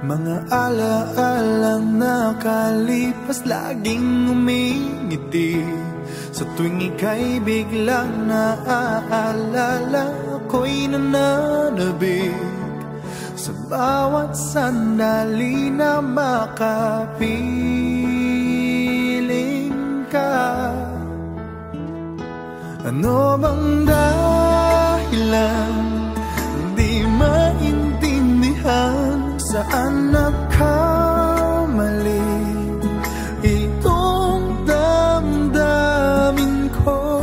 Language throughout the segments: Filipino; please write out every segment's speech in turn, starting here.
Mga alaalang nakalipas, laging umingiti. Sa tuwing ika'y biglang naaalala, ako'y nananabik. Sa bawat sandali na makapiling ka. Ano bang dahilan? Di maintindihan saan nagkamali itong damdamin ko.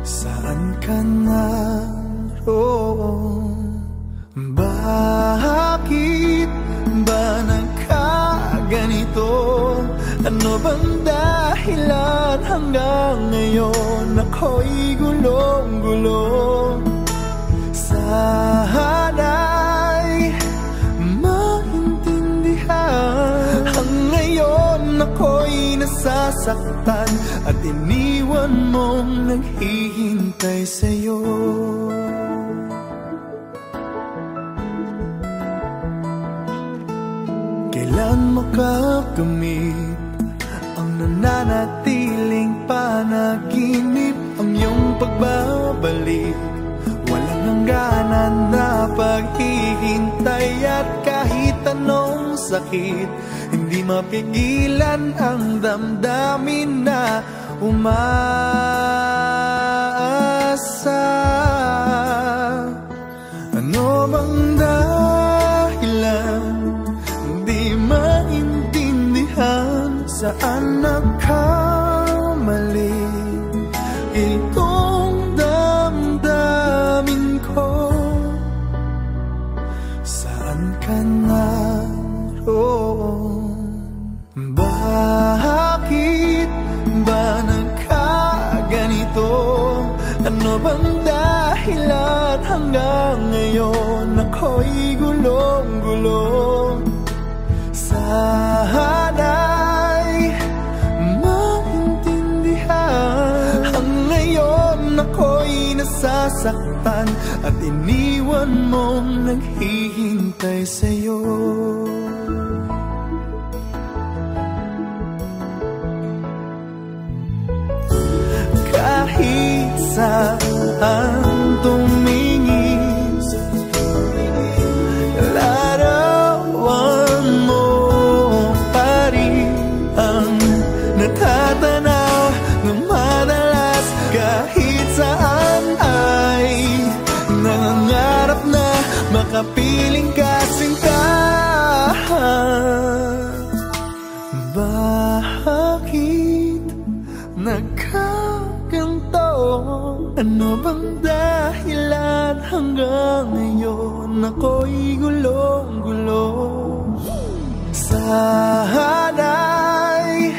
Saan ka naroon? Bakit ba nagkaganito? Ano bang dahilan hanggang ngayon ako'y gulong-gulong? Sana'y maintindihan. Hanggang ngayon ako'y nasasaktan at iniwan mong naghihintay sa'yo. Kailan makakamit ang nananatiling panaginip, ang iyong pagbabalik? Walang hangganan na paghihintay at kahit anong sakit, hindi mapigilan ang damdamin na umaasa. Ano bang dahilan? Di maintindihan saan nagkamali itong damdamin ko. Saan ka naroon? Bakit ba nagkaganito? Ano bang dahilan hanggang ngayon ako'y gulong-gulong? Sana'y maintindihan. Hanggang ngayon ako'y nasasaktan at iniwan mong naghihintay sa'yo. Kahit saan tumingin, larawan mo pa rin ang natatanaw ng madalas. Kahit saan ay nangangarap na makapiling ka, sinta. Bakit nagkaganto? Ano bang dahilan hanggang ngayon ako'y gulong-gulong? Sana'y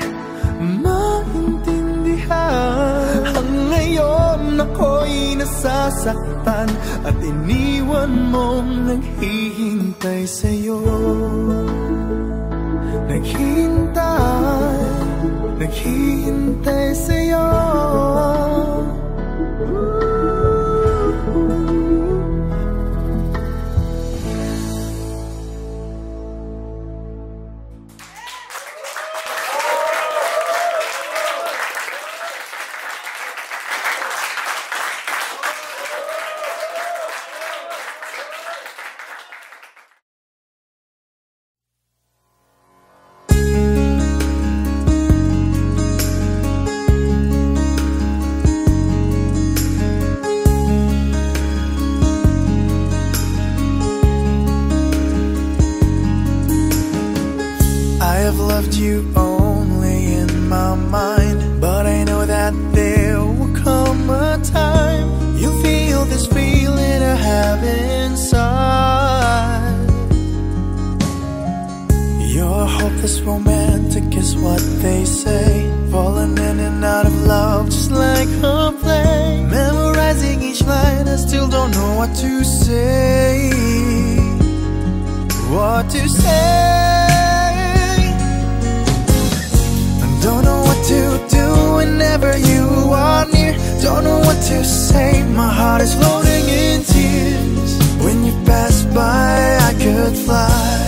maintindihan. Hanggang ngayon ako'y nasasaktan at iniwan mong naghihintay sa'yo. Naghihintay sa'yo. You only in my mind, but I know that there will come a time you'll feel this feeling I have inside. You're hopeless romantic is what they say, falling in and out of love just like a play. Memorizing each line, I still don't know what to say. What to say? Don't know what to do whenever you are near. Don't know what to say, my heart is floating in tears when you pass passed by, I could fly.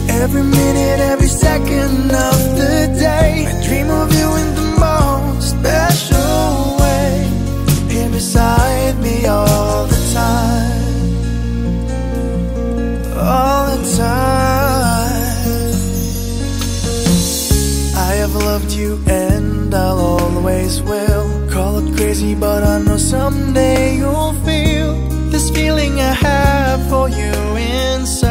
Every minute, every second of the day, I dream of you in the most special way. Here beside me all the time, all the time. I have loved you and I'll always will. Call it crazy, but I know someday you'll feel this feeling I have for you inside.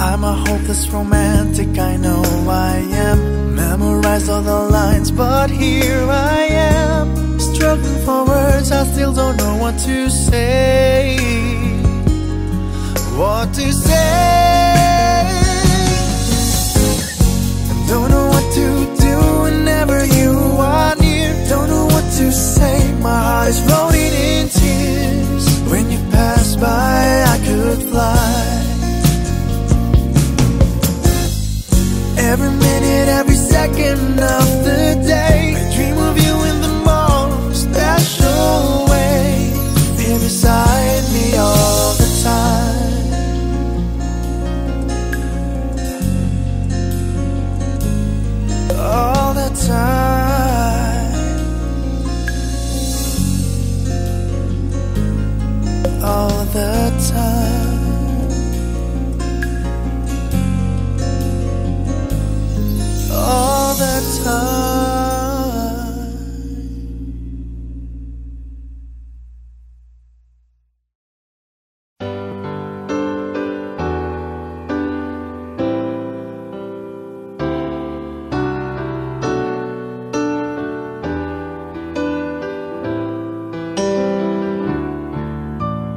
I'm a hopeless romantic, I know I am. Memorized all the lines, but here I am, struggling for words, I still don't know what to say. What to say? Don't know what to do whenever you are near. Don't know what to say, my heart is floating in tears. When you pass by, I could fly. Every minute, every second of the day, I dream of you in the most special way. Here beside me all the time, all the time, all the time. All the time.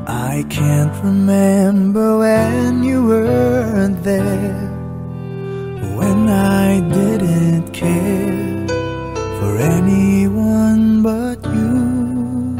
I can't remember when you weren't there, when I didn't care for anyone but you.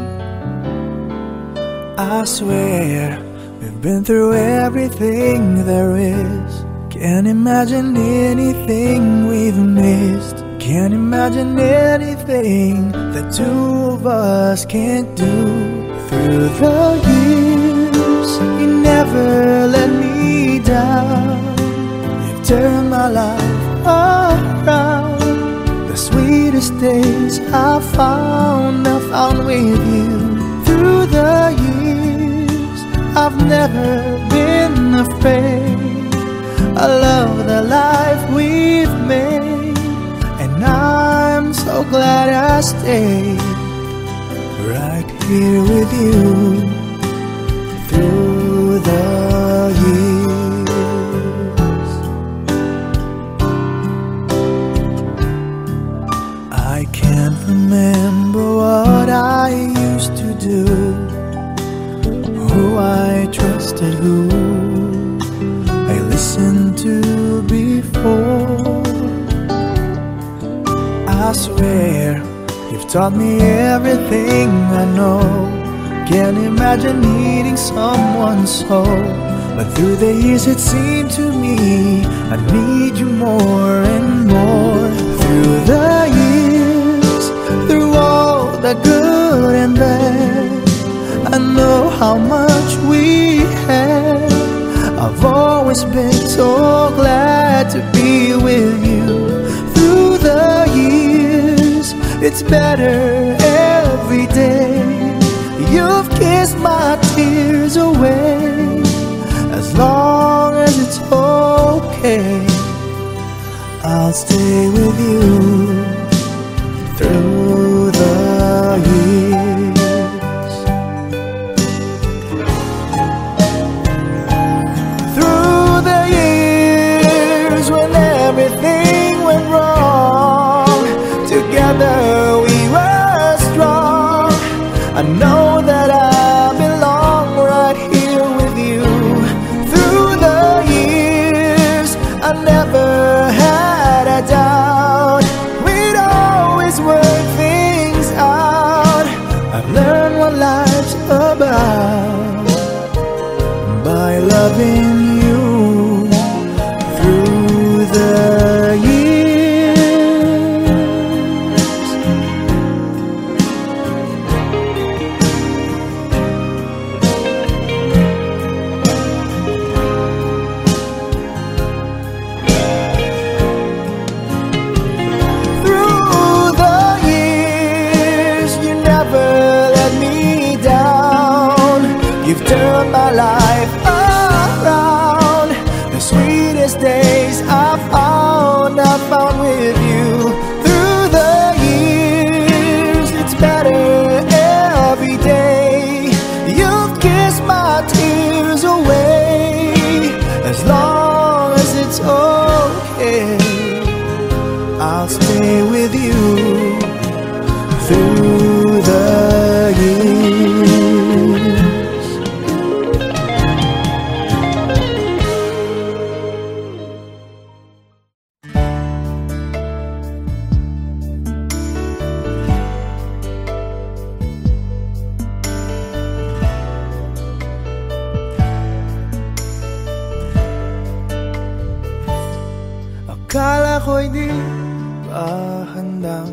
I swear we've been through everything there is. Can't imagine anything we've missed. Can't imagine anything the two of us can't do. Through the years, you never let me down. Turn my life around. The sweetest days I found with you. Through the years, I've never been afraid. I love the life we've made, and I'm so glad I stayed right here with you. Through the years, I can't remember what I used to do, who I trusted, who I listened to before. I swear you've taught me everything I know. Can't imagine needing someone so, but through the years it seemed to me I need you more and more. Through the years, through all the good and bad, I know how much we had. I've always been so glad to be with you. Through the years, it's better every day. You've kissed my tears away. As long as it's okay, I'll stay with you through the years. Through the years when everything went wrong, together we were strong. I know that I belong right here with you. Through the years, I never had a doubt. We'd always work things out. I've learned what life's about by loving you through the years. You've turned my life around. The sweetest days I found with you. Through the years, it's better every day. You've kissed my tears away. As long as it's okay, I'll stay with you through the years. Akala ko'y di pa handang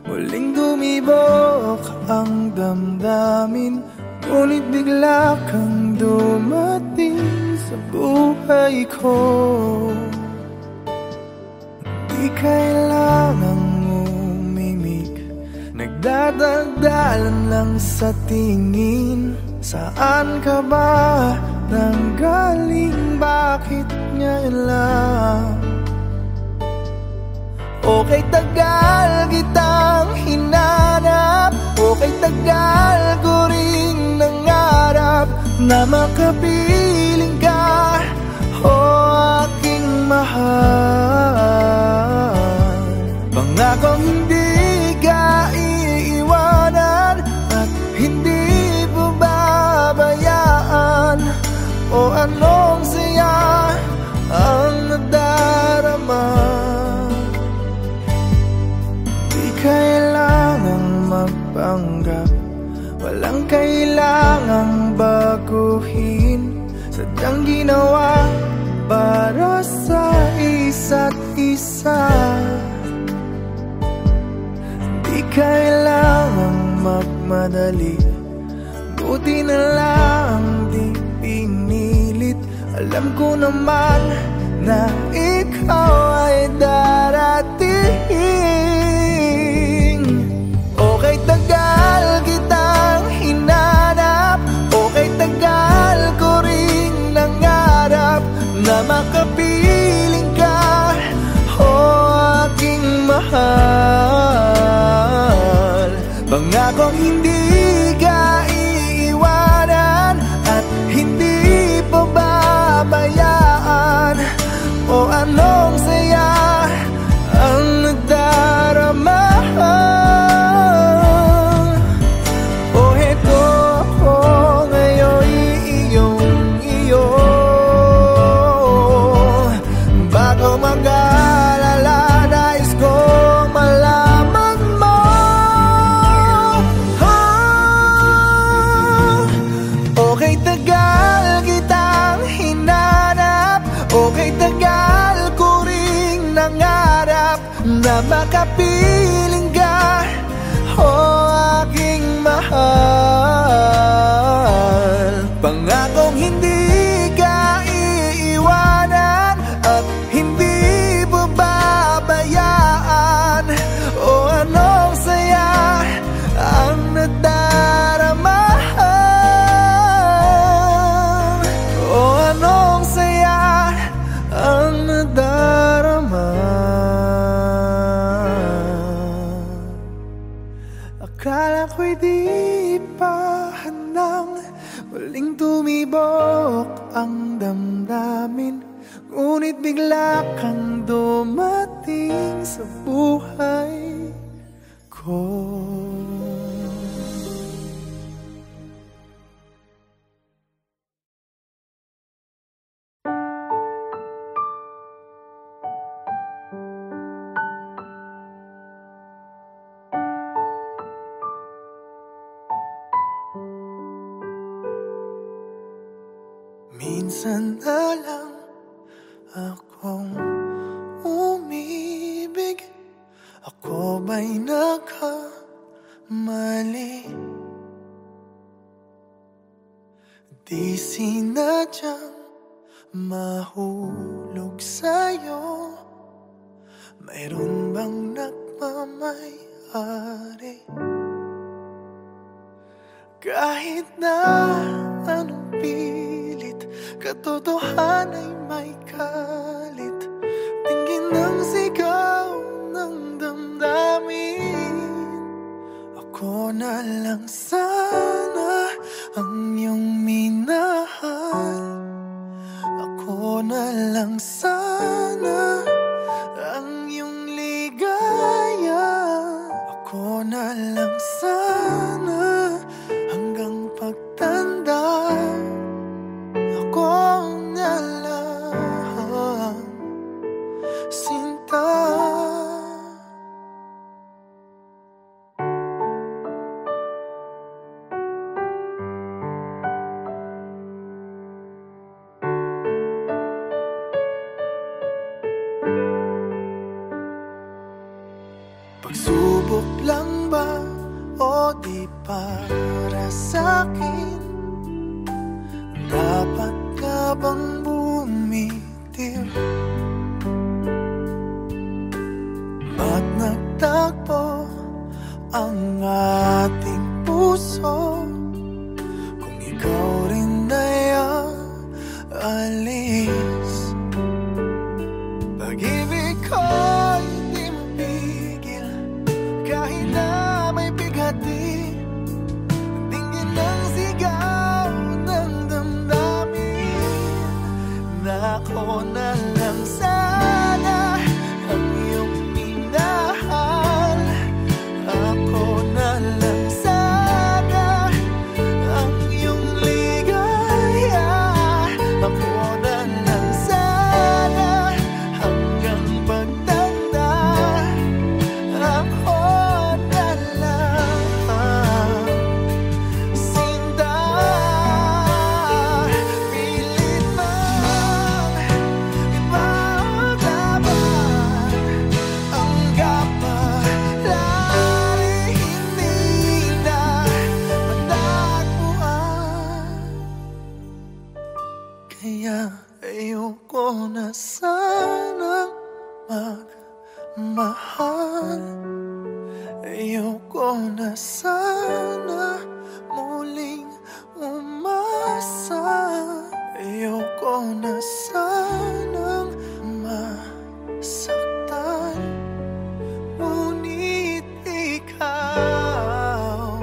muling tumibok ang damdamin, ngunit bigla kang dumating sa buhay ko. Di kailangang umimik, nagdadagdalan lang sa tingin. Saan ka ba nanggaling? Bakit ngayon lang? Okay, tagal kitang hinanap. Okay, tagal ko ring nangarap na makapiling ka, o aking mahal. Pangakong hindi ka iiwanan at hindi babayaan. O anong saya ang nadarama. Kailangang magpanggap, walang kailangang baguhin. Sadyang ginawa para sa isa't isa. Di kailangang magmadali, buti na lang di pinilit. Alam ko naman na ikaw ay darating. Okay, tagal kitang hinanap. Okay, tagal ko ring nangarap na makapiling ka, o aking mahal. Pangakong hindi ka iiwanan at hindi pababayaan. O anong saya ang nadarama. Na makapiling ka, o aking mahal. Pangakong hindi ka iiwanan at hindi babayaan. O anong saya ang nadarama. O anong saya ang nadarama. Akala ko'y di pa handang muling tumibok ang damdamin, ngunit bigla kang dumating sa buhay ko. Minsan na lang akong umibig. Ako ba'y nagkamali? Di sinadyang mahulog sa'yo. Mayroon bang nagmamayari? Kahit na anong pilit, katotohanan ay may kalit. Tingin ng sigaw ng damdamin. Ako na lang sana ang iyong minahal. Ako na lang sana ang iyong ligaya. Ako na lang sana hanggang pagtanda. Ako na lang, Sinta. Pagsubok lang ba o di para sa'kin? Dapat ka bang bumitiw? Ba't nagtagpo ang ating puso kung ikaw rin ay aalis? Pag-ibig ko'y di mapigil kahit na may bighati. Tingin ng sigaw ng damdamin na ako na lang sana ang iyong minahal. Ako na lang sana ang iyong ligaya. Ako na lang sana hanggang pagtanda. Ako na lang, Sinta. Pilit man ipaglaban ang kapalaran, hindi na matagpuan. Kaya ayoko na sanang magmahal. Ayoko na sana muling umasa. Ayoko na sanang masaktan. Ngunit ikaw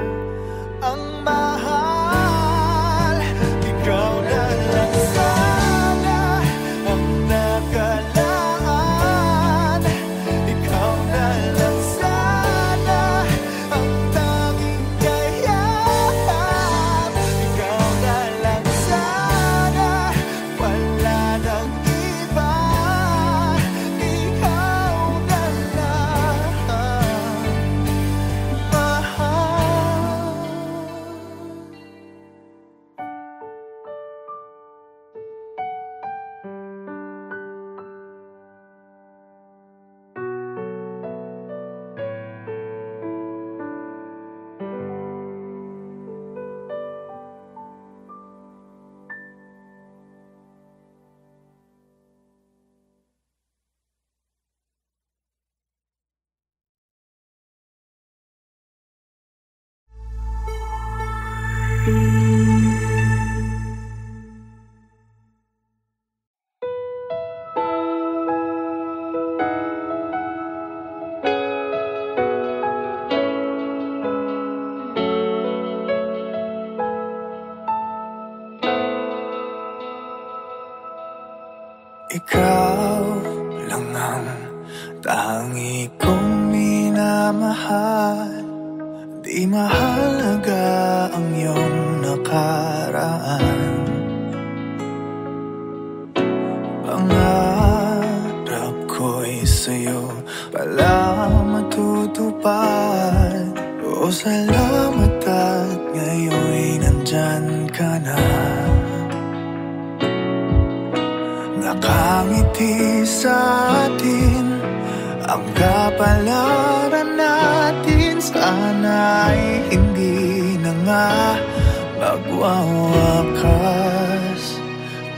ang mahal. Ikaw na lang sana ang nakalaan. Ikaw na lang sana ang tanging kayahan. Ikaw na lang sana, wala nang iba. Ikaw na lang mahal. Ikaw lang ang tangi kong minamahal. Di mahalaga ang iyong nakaraan. Pangarap ko'y sa'yo pala matutupad. O salamat at ngayon'y nandyan ka na. Nakangiti sa atin ang kapalaran natin. Sana'y hindi na nga magwawakas.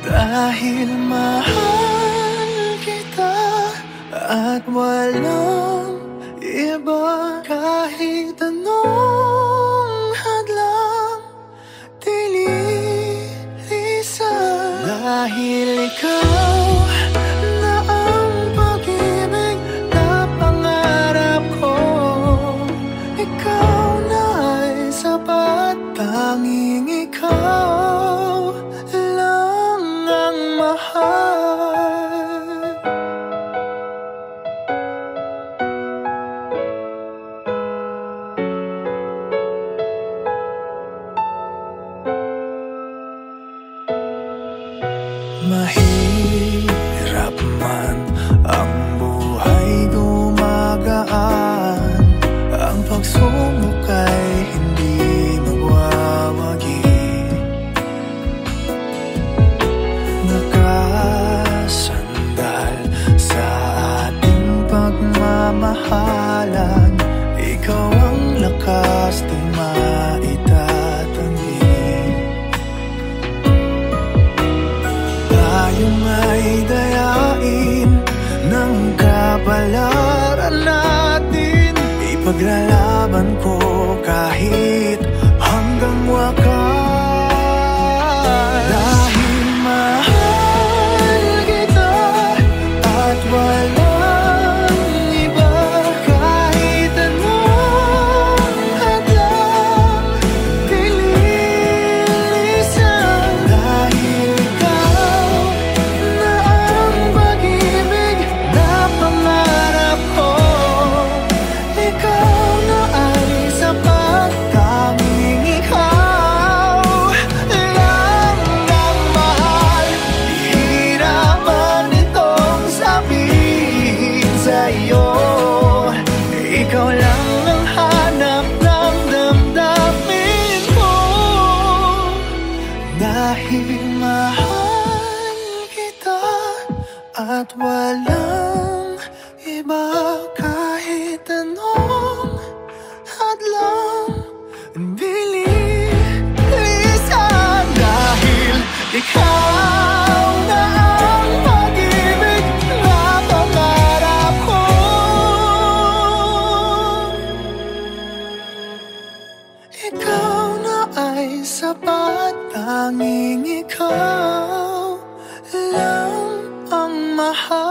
Dahil mahal kita at walang iba. Kahit anong hadlang, tinig tanging ikaw lang ang mahal. Mahirap man ang buhay, gumagaan, ang pagsubok ay hindi magwawagi. Nakasandal sa ating pagmamahalan, ikaw ang lakas di maitatanggi. Tayong ay dayain ng kapalaran natin, ipaglalaban ko kahit hanggang wakas. Dahil mahal kita at walang iba, kahit anong hadlang dililisan. Dahil ikaw na ang pag-ibig na pangarap ko, ikaw na ay sapat, tanging ikaw lang ang mahal. Hihirapan itong sabihin sa'yo, ikaw lang ang hanap ng damdamin ko. Dahil mahal kita at walang iba, kahit anong hadlang dililisan. Dahil ikaw na ang pag-ibig na pangarap ko, ikaw na ay sapat, tanging ikaw lang ang mahal.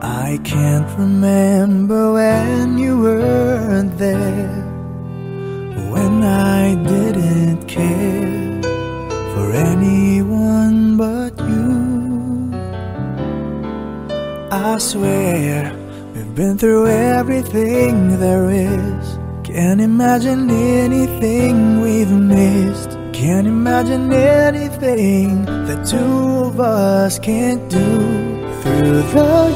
I can't remember when you weren't there, when I didn't care for anyone but you. I swear we've been through everything there is. Can't imagine anything we've missed. Can't imagine anything the two of us can't do. Through the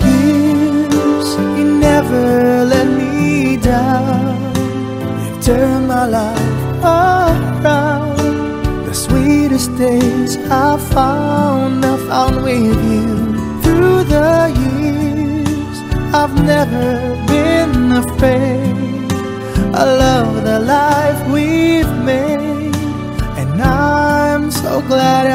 years, you never let me down. You've turned my life around. The sweetest days I found with you. Through the years, I've never been afraid. I love the life we've made, and I'm so glad